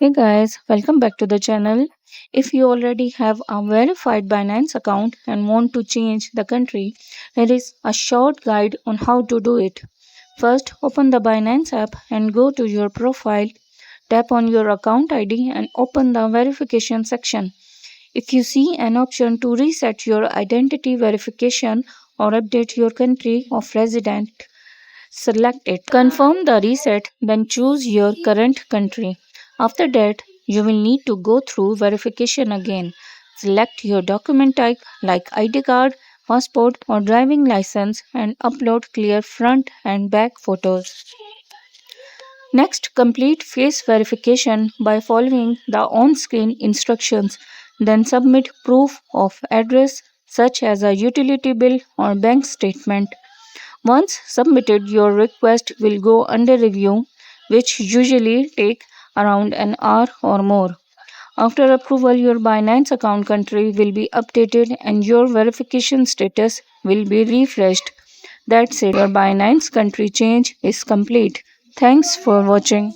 Hey guys, welcome back to the channel. If you already have a verified Binance account and want to change the country, here is a short guide on how to do it. First, open the Binance app and go to your profile. Tap on your account ID and open the verification section. If you see an option to reset your identity verification or update your country of residence, select it. Confirm the reset, then choose your current country. After that, you will need to go through verification again. Select your document type like ID card, passport, or driving license and upload clear front and back photos. Next, complete face verification by following the on screen instructions. Then, submit proof of address such as a utility bill or bank statement. Once submitted, your request will go under review, which usually take around an hour or more. After approval, your Binance account country will be updated and your verification status will be refreshed. That's it. Your Binance country change is complete. Thanks for watching.